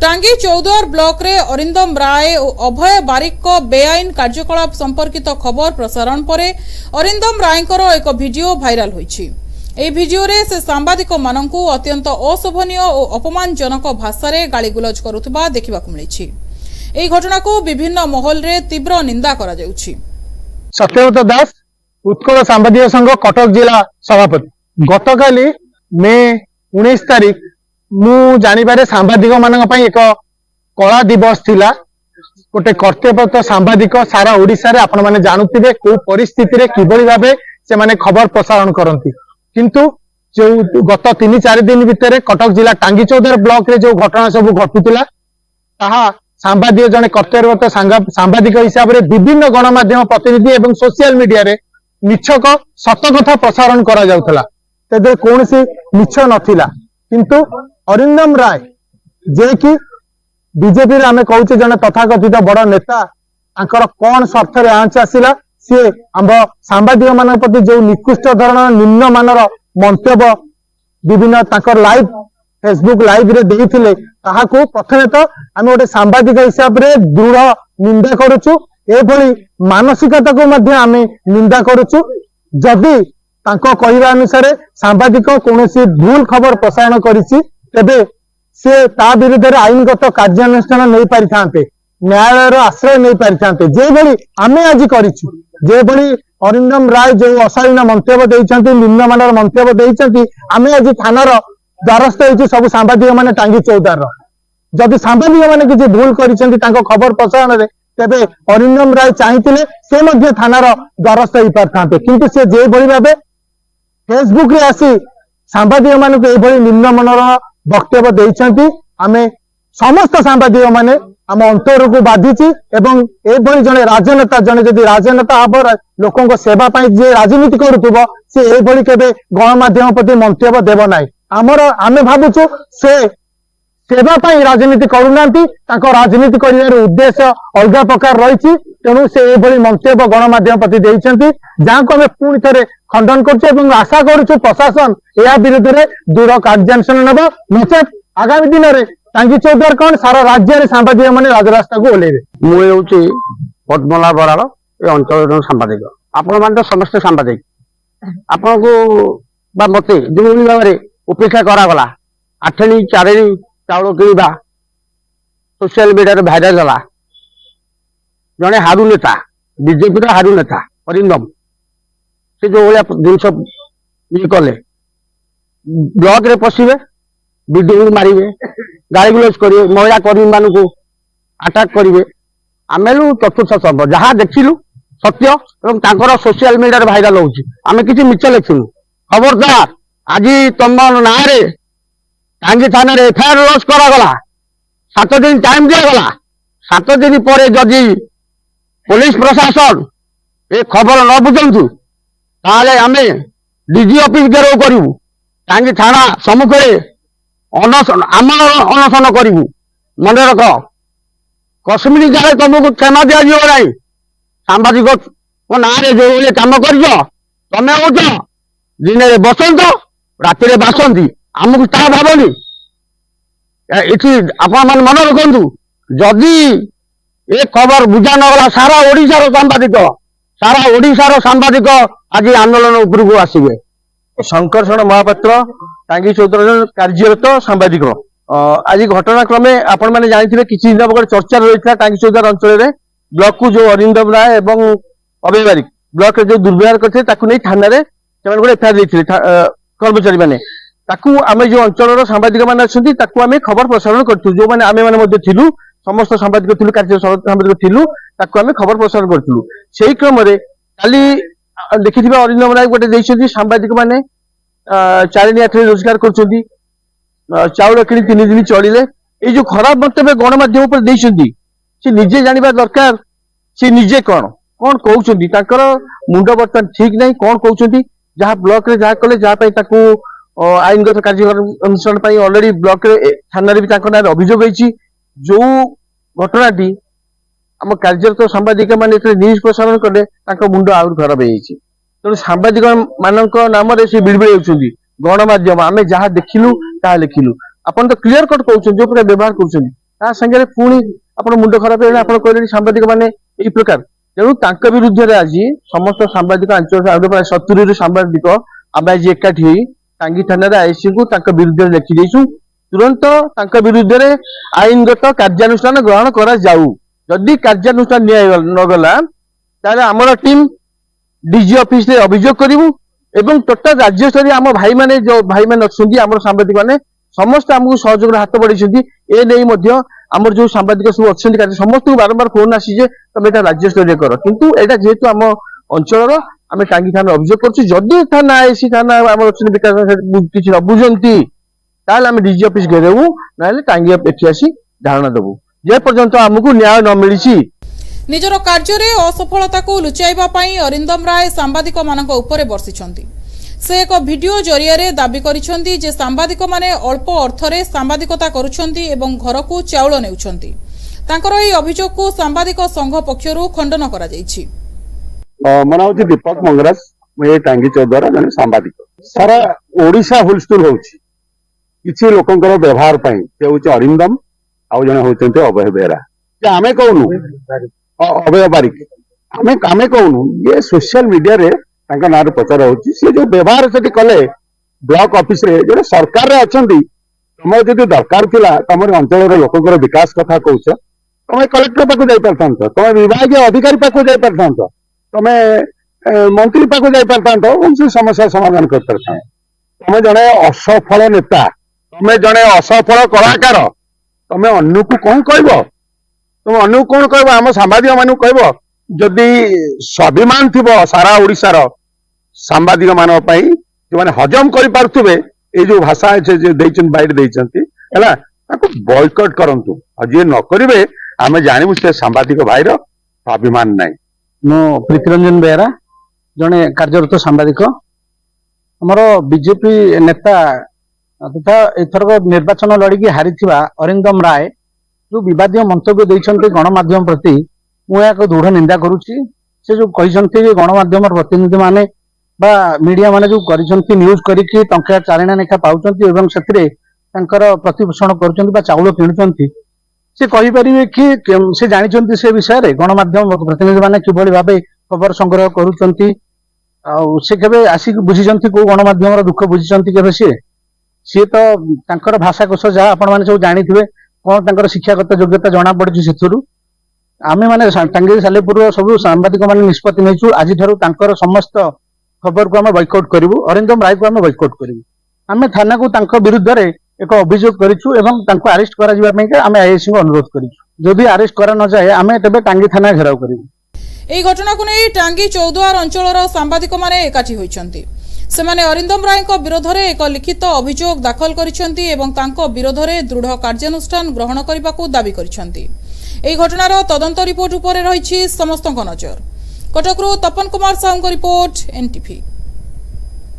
टांगी चौद्वार ब्लॉक रे अरिंदम राय और अभय बारिक को बेआईन कार्यकलाप संपर्कित खबर प्रसारण पर अरिंदम राय एक वीडियो भाइराल होईछि। ए वीडियो रे से सांबादिक माननकु अत्यंत अशोभनीय और अपमानजनक भाषा रे गालीगुलज करुथबा देखिबाकु मिलिछि। एई घटना को विभिन्न महल रे तीव्र निंदा करा जाउछि। सत्यव्रत दास उत्कल सांबादिक संघ कटक जिला सभापति गतकाली मे 19 तारिख मु जानिबारे सांबादिक मानक पई एक कला दिवस थिला। गोटे कर्तव्यरत सांबादिक सारा ओडिसा रे आपण माने जानुथिबे को परिस्थिति रे किबळी भाबे से माने खबर प्रसारण करंती, किंतु जो गत 3-4 दिन भितर कटक जिला टांगी चौद्वार ब्लॉक रे जो घटना सब घटुतिला ताहा सांबादिक जने कर्तव्यरत सांबादिक हिसाब रे विभिन्न गणमाध्यम प्रतिनिधि एवं सोशल मीडिया रे मिछक सत कथा प्रसारण करा जाउथला। तेदे कोनसी मिछ नथिला, किंतु अरिंदम राय जे कि बीजेपी रे आमे कहूचे जने तथाकथित बड़ नेता आंकर कोन स्वार्थ रे आंच आसिला से आंब सांबादिक मान प्रति जो निकृष्ट धरण निम्न मानर मंतव्य विभिन्न तांकर लाइव फेसबुक लाइव रे देइथिले ताहाको प्रथमे तो आमे गोटे सांबादिक हिसाब रे दृढ़ निंदा करूछु। एभली मानसिकता को मध्य आमे निंदा करूछु। जदि तांको कहिबा अनुसार सांबादिक कोनोसी भूल खबर प्रसारण करिछि तेबे से ता विरुद्ध रे आईनगत कार्यानुष्ठान नहीं पारि थांते, न्यायालय आश्रय नहीं पारि थांते। जे भली आमे आज करिछु, जे भली अरिंदम राय जो अशालीन मंतव्य देइछंती, निम्न मानर मंतव्य देइछंती, आमे आज थानार द्वारस्थ होइछु सब सांबादिक माने टांगी चौद्वार। जदि सांबादिक माने किछि भूल करिछंती तांको खबर प्रसारण रे तेबे अरिंदम राय चाहिथिले से मध्य थानार द्वारस्थ होई पारथांते, किंतु से जे भली भाबे फेसबुक रे आसी सांबादिक मानक एभली निम्न मनर वक्तव्य देइछंती, आमे समस्त सांबादिक माने आम अंतर को बाधिची। एवं एभली जने राजनेता जने जदि राजनेता हबर लोकों को सेवा पाई जे राजनीति करूथबो से एभली केबे गणमाध्यम प्रति मंतव्य देबो नाही। आमर आमे भाबुछु से सेवा पाई राजनीति करूनांती, ताको राजनीति करिवार उद्देश्य अलगा प्रकार रहिछि। तेणु से एभली मंतव्य गणमाध्यम प्रति देइछंती, जाको आमे पुणी थरे खंडन करछु एवं आशा करूछु प्रशासन या विरुद्ध रे दृढ़ कार्यानुष्ठान नेबो। नचेत आगामी दिन रे टांगी चौद्वार कौन सारा राज्य रे सांबादिक माने राजरास्ता को ओलेबे। मु हेउछि पद्मला बराड़ ए अंचल सांबादिक। आपण मान तो समस्त सांबादिक, आपण को बा मते जो भाव उपेक्षा करा गला आठणी चारेणी चाउल किणवा सोशल मीडिया रे भाइराल होला। जने हारू नेता बीजेपी रो हारू नेता अरिंदम से जो भलिया जिनस ये कले ब्लॉक रे पशिबे, वीडियो मारिबे, गाली गुलज करिवे, महिला कर्मी मान को अटैक करिवे। आमेलु चतुर्थ स्तंभ जहाँ देखिलु सत्य एवं तांकर सोशल मीडिया रे भाइराल होउछि। आमे किछि मिछ लेखिनु। खबरदार आज तुम ना रे टांगी थाना रे एफआईआर लॉन्च करा गला। 7 दिन टाइम दिया गला। 7 दिन पर जदि पुलिस प्रशासन ए खबर न बुझंतु ताले आमे डीजी ऑफिस घेराव करिवु, टांगी थाना सम्मुखरे अनशन आमर अनशन करिवु। मन रख कश्मीर जाले तुमको क्षमा दिया जियो नाही। सांबादिक ना रे जो ये काम करजो तमे होत दिन रे बसंत राति रे बासंती आमको ता भाबनी। एठी आपण मन मन रखंतु जदि ए खबर बुझा न गला सारा ओडिसा सांबादिक आज आंदोलन ऊपर को आसीबे। शंकर महापात्र टांगी चौद्वार कार्यरत सांबादिक आज घटनाक्रमे आपण माने जानिथिबे किछि दिन बगर चर्चा रहितला टांगी चौद्वार अंचल रे ब्लॉक को जो अरिंदम राय एवं अभय बारिक ब्लॉक रे जो दुर्व्यवहार करथे ताकु नै थाना रे सेमान गोटे एफआईआर दैथिले कर्मचारी माने। ताकु आमे जो अंचल सांबादिक माने अछंती ताकु आमे खबर प्रसारण करथु। जो माने आमे माने मध्ये थिलु समस्त सांबादिक थिलु कार्य सांबादिक थिलु ताकु आमे खबर प्रसारण करथुलु। सेही क्रम रे काली देखिथिबे अरिंदम राय गोटे दैछथि सांबादिक माने 4 आठरे रोजगार करछथि, चाउल किणी 3 दिन चलिले। ए जो खराब मंतव्य गणमाध्यम पर दैछथि से निजे जानिबा दरकार से निजे कोन कहउछथि। ताकर मुंड बर्तन ठीक नहीं कोन कहउछथि। जहाँ ब्लॉक रे जहाँ कले जहाँ पई ताकू आईनगत कार्यानुष्ठान पई ऑलरेडी ब्लॉक रे थाना रे भी ताकर नाम अभियोग होईछि। जो घटनाटी आम कार्यरत सांबादिक माने न्यूज प्रसारण कले ताकर मुंड आउर खराब होईछि। तेणु सांबादिक मानक नाम रे से बिड़बिड़ होउछथि। गणमाध्यम आमे जहाँ देखिलु ताहा लिखिलु। आपण तो क्लियर कट कहउछथि जो प्रकार व्यवहार करछथि ତା ସାଙ୍ଗରେ ପୁଣି ଆପଣ ମୁଣ୍ଡ ଖରାପ ହେଇଗଲେ ଆପଣ କହିଲେଣି ସାମ୍ବାଦିକ ମାନେ ଏଇ ପ୍ରକାର। ତେଣୁ ତାଙ୍କ ବିରୁଦ୍ଧରେ ଆଜି ସମସ୍ତ ସାମ୍ବାଦିକ ଅଞ୍ଚଳ ପ୍ରାୟ 70ରୁ ସାମ୍ବାଦିକ ଆମେ ଆଜି ଏକାଠି ହୋଇ ଟାଙ୍ଗୀ ଥାନାରେ ଆଇସି କୁ ତାଙ୍କ ବିରୁଦ୍ଧରେ ଲେଖି ଦେଇଛୁ। ତୁରନ୍ତ ତାଙ୍କ ବିରୁଦ୍ଧରେ ଆଇନଗତ କାର୍ଯ୍ୟାନୁଷ୍ଠାନ ଗ୍ରହଣ କରାଯାଉ। ଯଦି କାର୍ଯ୍ୟାନୁଷ୍ଠାନ ନଗଲା ତାହେଲେ ଆମର ଟିମ୍ ଡିଜି ଅଫିସରେ ଅଭିଯୋଗ କରିବୁ ଏବଂ ଟୋଟାଲ ରାଜ୍ୟସ୍ତରୀୟ ଆମ ଭାଇମାନେ ଯୋଉ ଭାଇମାନେ ଅଛନ୍ତି ଆମର ସାମ୍ବାଦିକ ମାନେ ସମସ୍ତେ ଆମକୁ ସହଯୋଗର ହାତ ବଢେଇଛନ୍ତି। ଏ ନେଇ ମଧ୍ୟ ଆମର ଯୋଉ ସାମ୍ବାଦିକ ସବୁ ଅଛନ୍ତି ସମସ୍ତଙ୍କୁ ବାରମ୍ବାର ଫୋନ ଆସିଛି ଯେ ତମେ ଏଟା ରାଜ୍ୟସ୍ତରୀୟ କର, କିନ୍ତୁ ଏଇଟା ଯେହେତୁ ଆମ ଅଞ୍ଚଳର ଆମେ ଟାଙ୍ଗୀ ଥାନା ଅଭିଯୋଗ କରୁଛୁ। ଯଦି ଥାନା ଆଇସି ଥାନା ଆମର ଅଛନ୍ତି ବିକାଶ କିଛି ନ ବୁଝନ୍ତି ତାହେଲେ ଆମେ ଡିଜି ଅଫିସ ଘେରେବୁ, ନହେଲେ ଟାଙ୍ଗୀ ଏଠି ଆସି ଧାରଣା ଦେବୁ ଯେ ପର୍ଯ୍ୟନ୍ତ ଆମକୁ ନ୍ୟାୟ ନ ମିଳିଛି। ନିଜର କାର୍ଯ୍ୟରେ ଅସଫଳତାକୁ ଲୁଚାଇବା ପାଇଁ ଅରିନ୍ଦମ ରାୟ ସାମ୍ବାଦିକମାନଙ୍କ ଉପରେ ବର୍ଷିଛନ୍ତି। ସେ ଏକ ଭିଡିଓ ଜରିଆରେ ଦାବି କରିଛନ୍ତି ଯେ ସାମ୍ବାଦିକମାନେ ଅଳ୍ପ ଅର୍ଥରେ ସାମ୍ବାଦିକତା କରୁଛନ୍ତି ଏବଂ ଘରକୁ ଚାଉଳ ନେଉଛନ୍ତି। ତାଙ୍କର ଏହି ଅଭିଯୋଗକୁ ସାମ୍ବାଦିକ ସଂଘ ପକ୍ଷରୁ ଖଣ୍ଡନ କରାଯାଇଛି। ମୋ ନାଁ ହେଉଛି ଦୀପକ ମଙ୍ଗରାଜ, ମୁଁ ଏ ଟାଙ୍ଗୀ ଚୌଦ୍ୱାର ଜଣେ ସାମ୍ବାଦିକ। ସାରା ଓଡିଶା ହୁଲସ୍ଟୁଲ ହଉଛି କିଛି ଲୋକଙ୍କର ବ୍ୟବହାର ପାଇଁ। ସେ ହଉଛି ଅରିନ୍ଦମ, ଆଉ ଜଣେ ହଉଛନ୍ତି ଅଭୟ ବେହେରା। ଯେ ଆମେ କହୁନୁ ଅଭୟ ବାରିକ, ଆମେ କହୁନୁ ଇଏ ସୋସିଆଲ ମିଡିଆରେ ତାଙ୍କ ନାଁରେ ପ୍ରଚାର ହଉଛି। ସେ ଯୋଉ ବ୍ୟବହାର ସେଠି କଲେ ବ୍ଲକ ଅଫିସରେ ଜଣେ ସରକାରରେ ଅଛନ୍ତି, ତମର ଯଦି ଦରକାର ଥିଲା ତମର ଅଞ୍ଚଳର ଲୋକଙ୍କର ବିକାଶ କଥା କହୁଛ, ତମେ କଲେକ୍ଟର ପାଖକୁ ଯାଇପାରିଥାନ୍ତ, ତମେ ବିଭାଗୀୟ ଅଧିକାରୀ ପାଖକୁ ଯାଇପାରିଥାନ୍ତ, ତମେ ମନ୍ତ୍ରୀ ପାଖକୁ ଯାଇପାରିଥାନ୍ତ ଏବଂ ସେ ସମସ୍ୟା ସମାଧାନ କରିପାରିଥାନ୍ତ। ତମେ ଜଣେ ଅସଫଳ ନେତା, ତମେ ଜଣେ ଅସଫଳ କଳାକାର, ତମେ ଅନ୍ୟକୁ କଣ କହିବ? ତମେ ଅନ୍ୟକୁ କଣ କହିବ? ଆମ ସାମ୍ବାଦିକ ମାନଙ୍କୁ କହିବ? ଯଦି ସ୍ୱାଭିମାନ ଥିବ ସାରା ଓଡିଶାର ସାମ୍ବାଦିକ ମାନଙ୍କ ପାଇଁ, ଯୋଉମାନେ ହଜମ କରିପାରୁଥିବେ ଏଇ ଯୋଉ ଭାଷା ଦେଇଛନ୍ତି ବାଇଟ ଦେଇଛନ୍ତି ହେଲା, ତାକୁ ବୟକଟ କରନ୍ତୁ। ଆଉ ଯିଏ ନ କରିବେ ଆମେ ଜାଣିବୁ ସେ ସାମ୍ବାଦିକ ଭାଇର ସ୍ୱାଭିମାନ ନାହିଁ। ମୁଁ ପ୍ରୀତିରଞ୍ଜନ ବେହେରା, ଜଣେ କାର୍ଯ୍ୟରତ ସାମ୍ବାଦିକ। ଆମର ବିଜେପି ନେତା ତଥା ଏଥରକ ନିର୍ବାଚନ ଲଢିକି ହାରିଥିବା ଅରିନ୍ଦମ ରାୟ ଯୋଉ ବିବାଦୀୟ ମନ୍ତବ୍ୟ ଦେଇଛନ୍ତି ଗଣମାଧ୍ୟମ ପ୍ରତି, ମୁଁ ଏହାକୁ ଦୃଢ ନିନ୍ଦା କରୁଛି। ସେ ଯୋଉ କହିଛନ୍ତି ଯେ ଗଣମାଧ୍ୟମର ପ୍ରତିନିଧି ମାନେ ବା ମିଡିଆ ମାନେ ଯୋଉ କରିଛନ୍ତି ନ୍ୟୁଜ କରିକି ଟଙ୍କା ଚାରିଣା ଲେଖା ପାଉଛନ୍ତି ଏବଂ ସେଥିରେ ତାଙ୍କର ପ୍ରତିପୋଷଣ କରୁଛନ୍ତି ବା ଚାଉଳ କିଣୁଛନ୍ତି, ସେ କହିପାରିବେ କି ସେ ଜାଣିଛନ୍ତି ସେ ବିଷୟରେ ଗଣମାଧ୍ୟମ ପ୍ରତିନିଧି ମାନେ କିଭଳି ଭାବେ ଖବର ସଂଗ୍ରହ କରୁଛନ୍ତି? ଆଉ ସେ କେବେ ଆସିକି ବୁଝିଛନ୍ତି କୋଉ ଗଣମାଧ୍ୟମର ଦୁଃଖ ବୁଝିଛନ୍ତି କେବେ? ସିଏ ତ ତାଙ୍କର ଭାଷାକୋଷ ଯାହା ଆପଣ ମାନେ ସବୁ ଜାଣିଥିବେ, କଣ ତାଙ୍କର ଶିକ୍ଷାଗତ ଯୋଗ୍ୟତା ଜଣା ପଡୁଛି ସେଥିରୁ। ଆମେ ମାନେ ଟାଙ୍ଗୀ ସାଲେପୁରର ସବୁ ସାମ୍ବାଦିକ ମାନେ ନିଷ୍ପତ୍ତି ନେଇଛୁ, ଆଜିଠାରୁ ତାଙ୍କର ସମସ୍ତ ଖବରକୁ ଆମେ ବୟକଟ କରିବୁ, ଅରିନ୍ଦମ ରାୟକୁ ଆମେ ବୟକଟ କରିବୁ। ଆମେ ଥାନାକୁ ତାଙ୍କ ବିରୁଦ୍ଧରେ ଏକ ଅଭିଯୋଗ କରିଛୁ ଏବଂ ତାଙ୍କୁ ଆରେଷ୍ଟ କରାଯିବା ପାଇଁ ଆମେ ଆଇଆଇସିଙ୍କୁ ଅନୁରୋଧ କରିଛୁ। ଯଦି ଆରେଷ୍ଟ କରା ନଯାଏ ଆମେ ତେବେ ଟାଙ୍ଗୀ ଥାନା ଘେରାଉ କରିବୁ। ଏହି ଘଟଣାକୁ ନେଇ ଟାଙ୍ଗୀ ଚୌଦ୍ୱାର ଅଞ୍ଚଳର ସାମ୍ବାଦିକମାନେ ଏକାଠି ହୋଇଛନ୍ତି। ସେମାନେ ଅରିନ୍ଦମ ରାୟଙ୍କ ବିରୋଧରେ ଏକ ଲିଖିତ ଅଭିଯୋଗ ଦାଖଲ କରିଛନ୍ତି ଏବଂ ତାଙ୍କ ବିରୋଧରେ ଦୃଢ କାର୍ଯ୍ୟାନୁଷ୍ଠାନ ଗ୍ରହଣ କରିବାକୁ ଦାବି କରିଛନ୍ତି। ଏହି ଘଟଣାର ତଦନ୍ତ ରିପୋର୍ଟ ଉପରେ ରହିଛି ସମସ୍ତଙ୍କ ନଜର। କଟକରୁ ତପନ କୁମାର ସାହୁଙ୍କ ରିପୋର୍ଟ, NTV।